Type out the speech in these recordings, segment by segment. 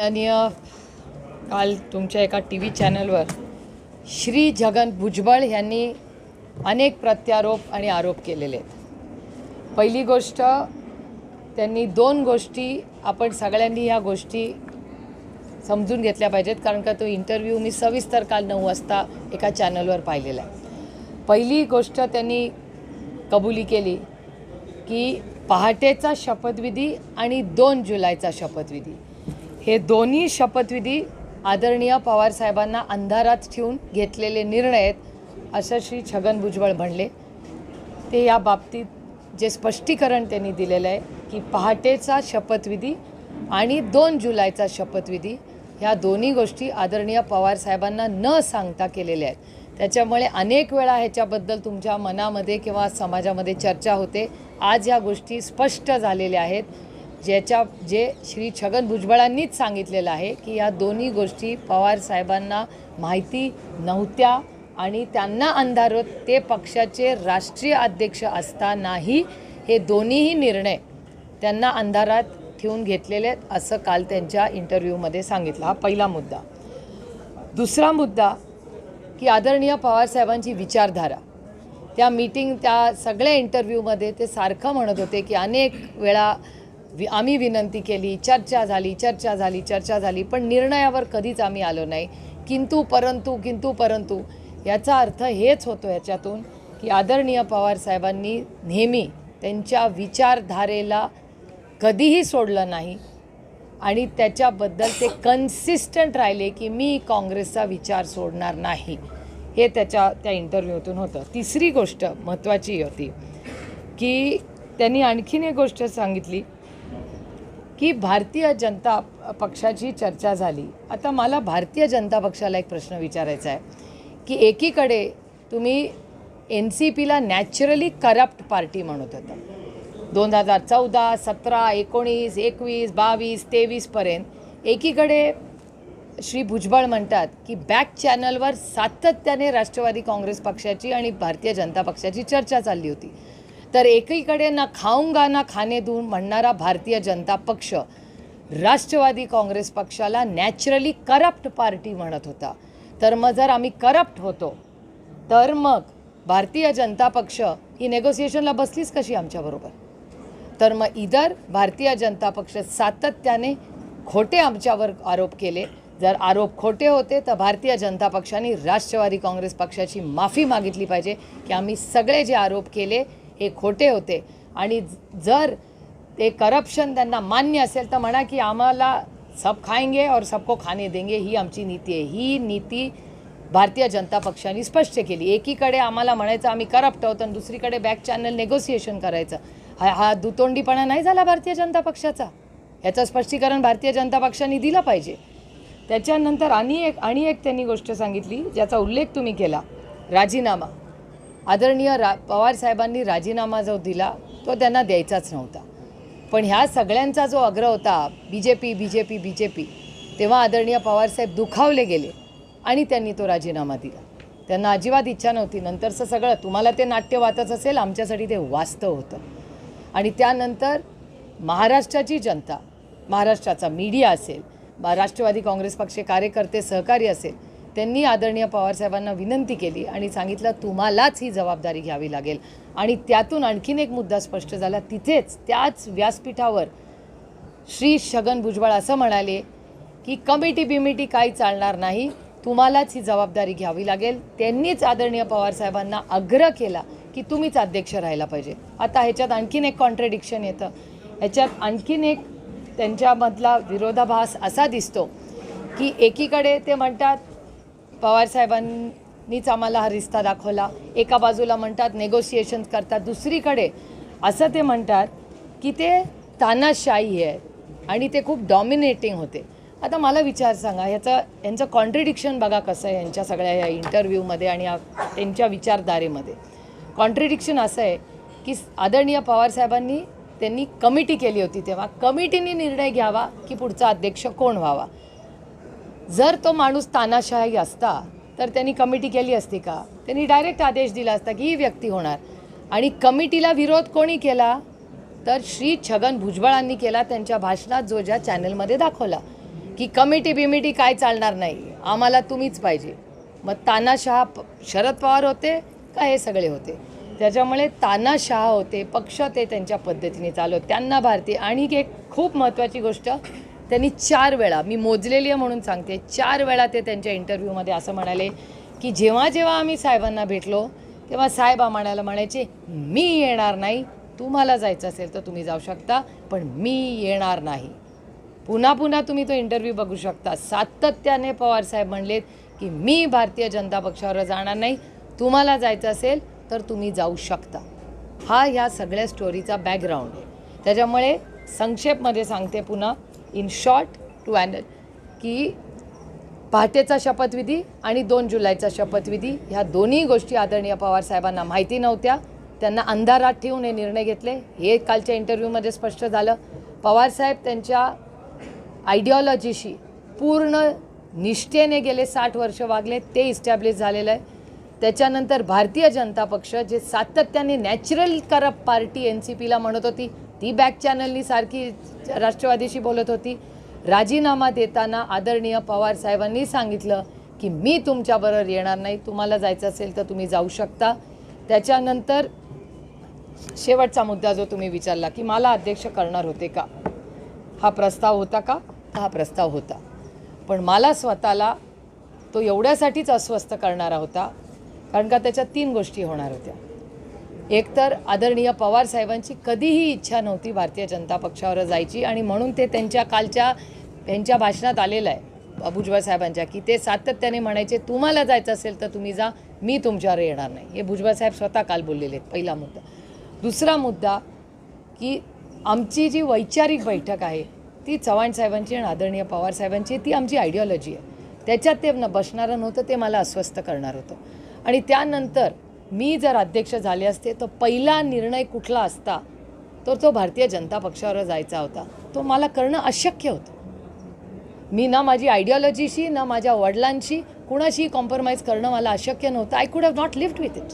माननीय काल तुमच्या एका टीव्ही चॅनलवर श्री छगन भुजबळ यांनी अनेक प्रत्यारोप आणि आरोप केलेले आहेत। पहिली गोष्ट, त्यांनी दोन गोष्टी आपण सगळ्यांनी या गोष्टी समजून घेतल्या पाहिजेत, कारण का तो इंटरव्ह्यू मी सविस्तर काल 9 वाजता एका चॅनलवर पाहिलेला आहे। पहिली गोष्ट त्यांनी कबुली केली की पहाटेचा शपथविधी आणि 2 जुलैचा शपथविधी हे दोन्ही शपथविधी आदरणीय पवार साहेबांना अंधारात ठेवून घेतलेले निर्णय आहेत असं श्री छगन भुजबळ म्हणले। ते या बाबतीत जे स्पष्टीकरण त्यांनी दिलेलं आहे की पहाटेचा शपथविधी आणि 2 जुलैचा शपथविधी ह्या दोन्ही गोष्टी आदरणीय पवार साहेबांना न सांगता केलेल्या आहेत। त्याच्यामुळे अनेक वेळा ह्याच्याबद्दल तुमच्या मनामध्ये किंवा समाजामध्ये चर्चा होते। आज या गोष्टी स्पष्ट झालेल्या आहेत, जे श्री छगन भुजबळांनीच सांगितलेलं आहे की या दोन्ही गोष्टी पवार साहेबांना माहिती नव्हत्या आणि त्यांना अंधारात ते पक्षाचे राष्ट्रीय अध्यक्ष असतानाही हे दोन्हीही निर्णय त्यांना अंधारात ठेवून घेतलेले आहेत असं काल त्यांच्या इंटरव्ह्यूमध्ये सांगितलं। हा पहिला मुद्दा। दुसरा मुद्दा की आदरणीय पवार साहेबांची विचारधारा, त्या मीटिंग त्या सगळ्या इंटरव्ह्यूमध्ये ते सारखं म्हणत होते की अनेक वेळा आम्ही विनंती केली, चर्चा झाली, पण निर्णयावर कधीच आम्ही आलो नाही। किंतु परंतु याचा अर्थ हेच होतो याच्यातून की आदरणीय पवार साहेबांनी नेहमी त्यांच्या विचारधारेला कधीही सोडलं नाही आणि त्याच्याबद्दल ते कन्सिस्टंट राहिले की मी काँग्रेसचा विचार सोडणार नाही, हे त्या इंटरव्ह्यूतून होतं। तिसरी गोष्ट महत्त्वाची होती की त्यांनी आणखीन एक गोष्ट सांगितली की भारतीय जनता पक्षाची चर्चा झाली। आता मला भारतीय जनता पक्षाला एक प्रश्न विचारायचा आहे की एकीकडे तुम्ही NCPला नॅचरली करप्ट पार्टी म्हणत होता 2014, 17, 19, 21, 22, 23पर्यंत। एकीकडे श्री भुजबळ म्हणतात की बॅक चॅनलवर सातत्याने राष्ट्रवादी काँग्रेस पक्षाची आणि भारतीय जनता पक्षाची चर्चा चालली होती। तर एकीकडे ना खाऊंगा ना खाने दूं म्हणणारा भारतीय जनता पक्ष राष्ट्रवादी काँग्रेस पक्षाला नॅचरली करप्ट पार्टी म्हणत होता। तर मग जर आम्ही करप्ट होतो तर मग भारतीय जनता पक्ष ही नेगोसिएशनला बसलीच कशी आमच्याबरोबर? तर मग इधर भारतीय जनता पक्ष सातत्याने खोटे आमच्यावर आरोप केले। जर आरोप खोटे होते तर भारतीय जनता पक्षाने राष्ट्रवादी काँग्रेस पक्षाची माफी मागितली पाहिजे की आम्ही सगळे जे आरोप केले हे खोटे होते, आणि जर ते करप्शन त्यांना मान्य असेल तर म्हणा की आम्हाला सब खाएंगे और सबको खाने देंगे, ही आमची नीती आहे। ही नीती भारतीय जनता पक्षाने स्पष्ट केली। एकीकडे आम्हाला म्हणायचं आम्ही करप्ट आहोत आणि दुसरीकडे बॅक चॅनल नेगोसिएशन करायचं। हा दुतोंडीपणा नाही झाला भारतीय जनता पक्षाचा? याचं स्पष्टीकरण भारतीय जनता पक्षाने दिलं पाहिजे। त्याच्यानंतर आणि एक त्यांनी गोष्ट सांगितली ज्याचा उल्लेख तुम्ही केला, राजीनामा। आदरणीय पवार साहेबांनी राजीनामा जो दिला तो त्यांना द्यायचाच नव्हता, पण ह्या सगळ्यांचा जो आग्रह होता बीजेपी, तेव्हा आदरणीय पवारसाहेब दुखावले गेले आणि त्यांनी तो राजीनामा दिला। त्यांना अजिबात इच्छा नव्हती। नंतरचं सगळं तुम्हाला ते नाट्य वाचत असेल, आमच्यासाठी ते वास्तव होतं। आणि त्यानंतर महाराष्ट्राची जनता, महाराष्ट्राचा मीडिया असेल, राष्ट्रवादी काँग्रेस पक्ष कार्यकर्ते सहकारी असेल, त्यांनी आदरणीय पवारसाहेबांना विनंती केली आणि सांगितलं तुम्हालाच ही जबाबदारी घ्यावी लागेल। आणि त्यातून आणखीन एक मुद्दा स्पष्ट झाला, तिथेच त्याच व्यासपीठावर श्री छगन भुजबळ असं म्हणाले की कमिटी काही चालणार नाही, तुम्हालाच ही जबाबदारी घ्यावी लागेल। त्यांनीच आदरणीय पवारसाहेबांना आग्रह केला की तुम्हीच अध्यक्ष राहायला पाहिजे। आता ह्याच्यात आणखीन एक कॉन्ट्रडिक्शन येतं। ह्याच्यात आणखीन एक त्यांच्यामधला विरोधाभास असा दिसतो की एकीकडे ते म्हणतात पवारसाहेबांनीच आम्हाला हा रिश्ता दाखवला, एका बाजूला म्हणतात नेगोसिएशन करतात, दुसरीकडे असं ते म्हणतात की ते तानाशाही आहे आणि ते खूप डॉमिनेटिंग होते। आता मला विचार सांगा, यांचं कॉन्ट्रडिक्शन बघा कसं आहे यांच्या सगळ्या या इंटरव्ह्यूमध्ये आणि त्यांच्या विचारधारेमध्ये। कॉन्ट्रडिक्शन असं आहे की आदरणीय पवारसाहेबांनी त्यांनी कमिटी केली होती, तेव्हा कमिटीने निर्णय घ्यावा की पुढचा अध्यक्ष कोण व्हावा। जर तो माणूस तानाशाही असता तर त्यांनी कमिटी केली असती का? त्यांनी डायरेक्ट आदेश दिला असता की ही व्यक्ती होणार। आणि कमिटीला विरोध कोणी केला? तर श्री छगन भुजबळांनी केला, त्यांच्या भाषणात जो ज्या चॅनलमध्ये दाखवला। की कमिटी बिमिटी काय चालणार नाही, आम्हाला तुम्हीच पाहिजे. मग तानाशहा शरद पवार होते का हे सगळे होते? त्याच्यामुळे तानाशहा होते, पक्ष ते त्यांच्या पद्धतीने चालवत. त्यांना भारतीय आणि एक खूप महत्त्वाची गोष्ट, त्यांनी 4 वेळा, मी मोजलेली आहे म्हणून सांगते, 4 वेळा ते त्यांच्या इंटरव्ह्यूमध्ये असं म्हणाले की जेव्हा जेव्हा आम्ही साहेबांना भेटलो तेव्हा साहेब आम्हाला म्हणायचे मी येणार नाही, तुम्हाला जायचं असेल तर तुम्ही जाऊ शकता, पण मी येणार नाही. पुन्हा पुन्हा तुम्ही तो इंटरव्ह्यू बघू शकता. सातत्याने पवारसाहेब म्हणलेत की मी भारतीय जनता पक्षावर जाणार नाही, तुम्हाला जायचं असेल तर तुम्ही जाऊ शकता. हा ह्या सगळ्या स्टोरीचा बॅकग्राऊंड आहे. त्याच्यामुळे संक्षेपमध्ये सांगते पुन्हा, इन शॉर्ट टू अँड, की पहाटेचा शपथविधी आणि 2 जुलैचा शपथविधी ह्या दोन्ही गोष्टी आदरणीय पवारसाहेबांना माहिती नव्हत्या. त्यांना अंधारात ठेवून हे निर्णय घेतले. हे कालच्या इंटरव्ह्यूमध्ये स्पष्ट झालं. पवारसाहेब त्यांच्या आयडिओलॉजीशी पूर्ण निष्ठेने गेले 60 वर्ष वागले, ते इस्टॅब्लिश झालेलं आहे. त्याच्यानंतर भारतीय जनता पक्ष जे सातत्याने नॅचरल करप्ट पार्टी NCPला म्हणत होती, ती बॅक चॅनलनी सारखी राष्ट्रवादीशी बोलत होती. राजीनामा देताना आदरणीय पवारसाहेबांनी सांगितलं की मी तुमच्याबरोबर येणार नाही, तुम्हाला जायचं असेल तर तुम्ही जाऊ शकता. त्याच्यानंतर शेवटचा मुद्दा जो तुम्ही विचारला की मला अध्यक्ष करणार होते का, हा प्रस्ताव होता का? हा प्रस्ताव होता, पण मला स्वतःला तो एवढ्यासाठीच अस्वस्थ करणारा होता कारण का त्याच्यात 3 गोष्टी होणार होत्या. एक तर आदरणीय पवारसाहेबांची कधीही इच्छा नव्हती भारतीय जनता पक्षावर जायची, आणि म्हणून ते त्यांच्या भाषणात आलेलं आहे भुजबळ साहेबांच्या, की ते सातत्याने म्हणायचे तुम्हाला जायचं असेल तर तुम्ही जा, मी तुमच्यावर येणार नाही. हे भुजबळ साहेब स्वतः काल बोललेले आहेत. पहिला मुद्दा. दुसरा मुद्दा की आमची जी वैचारिक बैठक आहे ती चव्हाण साहेबांची आणि आदरणीय पवार साहेबांची, ती आमची आयडिओलॉजी आहे, त्याच्यात ते बसणारं नव्हतं, ते मला अस्वस्थ करणार होतं. आणि त्यानंतर मी जर अध्यक्ष झाले असते तर पहिला निर्णय कुठला असता तर तो भारतीय जनता पक्षावर जायचा होता. तो मला करणं अशक्य होतं. मी ना माझी आयडिओलॉजीशी ना माझ्या वडिलांशी कुणाशी कॉम्प्रोमाइज करणं मला अशक्य नव्हतं. I could have not lived with it.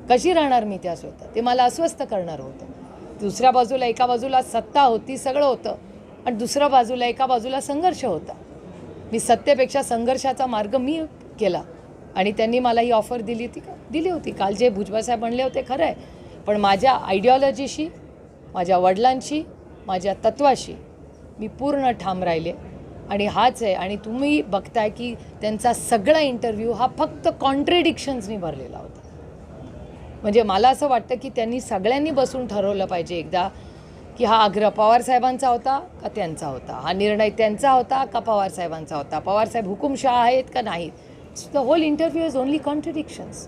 कशी राहणार मी त्यासोबत? ते मला अस्वस्थ करणार होतं. दुसऱ्या बाजूला, एका बाजूला सत्ता होती, सगळं होतं, आणि दुसऱ्या बाजूला, एका बाजूला संघर्ष होता. मी सत्तेपेक्षा संघर्षाचा मार्ग मी केला, आणि त्यांनी मला ही ऑफर दिली होती. काल जे भुजबळ साहेब म्हणले होते खरं आहे, पण माझ्या आयडिओलॉजीशी, माझ्या वडिलांशी, माझ्या तत्वाशी मी पूर्ण ठाम राहिले, आणि हाच आहे. आणि तुम्ही बघताय की त्यांचा सगळा इंटरव्ह्यू हा फक्त कॉन्ट्रेडिक्शन्सनी भरलेला होता. म्हणजे मला असं वाटतं की त्यांनी सगळ्यांनी बसून ठरवलं पाहिजे एकदा की हा आग्रह पवारसाहेबांचा होता का त्यांचा होता, हा निर्णय त्यांचा होता का पवारसाहेबांचा होता, पवारसाहेब हुकुमशहा आहेत का नाहीत. The whole interview is only contradictions.